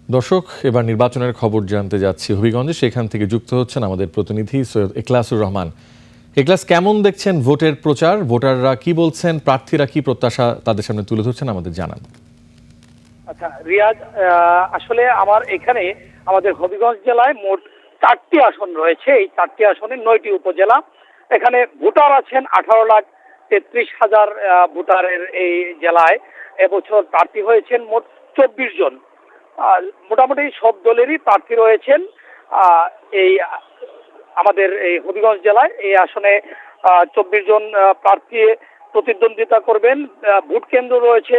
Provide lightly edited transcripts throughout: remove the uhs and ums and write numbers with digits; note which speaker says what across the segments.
Speaker 1: দর্শক, এবার নির্বাচনের খবর জানতে যাচ্ছি হবিগঞ্জে। সেখান থেকে যুক্ত হচ্ছেন আমাদের প্রতিনিধি সৈয়দ ইখলাসুর রহমান। ইখলাস, কেমন দেখছেন ভোটের প্রচার? ভোটাররা কি বলছেন, প্রার্থীরা কি প্রত্যাশা তাদের সামনে তুলে ধরছেন, আমাদের জানান।
Speaker 2: আচ্ছা রিয়াজ, আসলে আমার এখানে আমাদের হবিগঞ্জ জেলায় মোট 4টি আসন রয়েছে। এই 4টি আসনে 9টি উপজেলা। এখানে ভোটার আছেন 18,33,000 ভোটারের এই জেলায়। এবছর প্রার্থী হয়েছেন মোট 24 জন। মোটামুটি সব দলেরই প্রার্থী রয়েছেন। এই আমাদের এই হবিগঞ্জ জেলায় এই আসনে 24 জন প্রার্থী প্রতিদ্বন্দ্বিতা করবেন। ভোট কেন্দ্র রয়েছে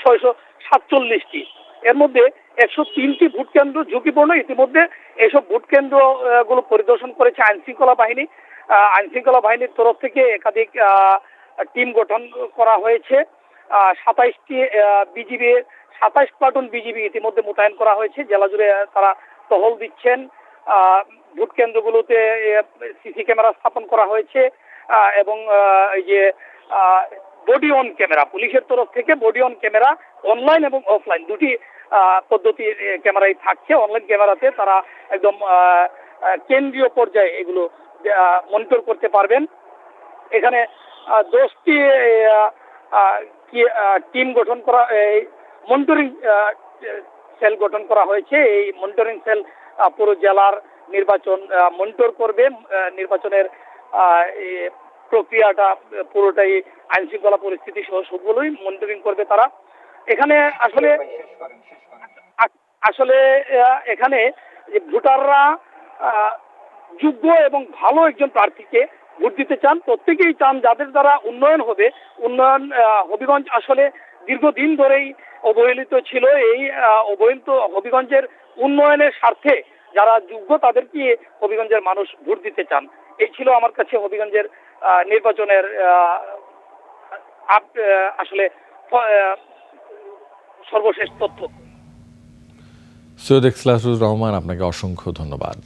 Speaker 2: 647টি। এর মধ্যে 103টি ভোট কেন্দ্র ঝুঁকিপূর্ণ। ইতিমধ্যে এইসব ভোট কেন্দ্র গুলো পরিদর্শন করেছে আইন শৃঙ্খলা বাহিনী। আইন শৃঙ্খলা বাহিনীর তরফ থেকে একাধিক টিম গঠন করা হয়েছে। 27টি বিজিবি 27 প্লাটুন বিজিবি ইতিমধ্যে মোতায়েন করা হয়েছে। জেলা জুড়ে তারা টহল দিচ্ছেন। ভোট কেন্দ্রগুলোতে সিসি ক্যামেরা স্থাপন করা হয়েছে এবং এই যে বডি অন ক্যামেরা, পুলিশের তরফ থেকে বডি অন ক্যামেরা অনলাইন এবং অফলাইন দুটি পদ্ধতির ক্যামেরাই থাকছে। অনলাইন ক্যামেরাতে তারা একদম কেন্দ্রীয় পর্যায়ে এগুলো মনিটর করতে পারবেন। এখানে 10টি টিম গঠন করা, মনিটরিং সেল গঠন করা হয়েছে। এই মনিটরিং সেল পুরো জেলার নির্বাচন মনিটর করবে। নির্বাচনের প্রক্রিয়াটা পুরোটাই আইন শৃঙ্খলা পরিস্থিতি সহ সবগুলোই মনিটরিং করবে তারা। এখানে আসলে এখানে যে ভোটাররা যোগ্য এবং ভালো একজন প্রার্থীকে ভোট দিতে চান। প্রত্যেকেই চান যাদের দ্বারা উন্নয়ন হবে। উন্নয়ন হবিগঞ্জ আসলে দীর্ঘদিন ধরেই অবহেলিত ছিল। এই অবহেলিত হবিগঞ্জের উন্নয়নের স্বার্থে যারা যোগ্য তাদেরকে হবিগঞ্জের মানুষ ভোট দিতে চান। এই ছিল আমার কাছে হবিগঞ্জের নির্বাচনের আসলে সর্বশেষ তথ্য।
Speaker 1: সৈয়দ ইখলাসুর রহমান, আপনাকে অসংখ্য ধন্যবাদ।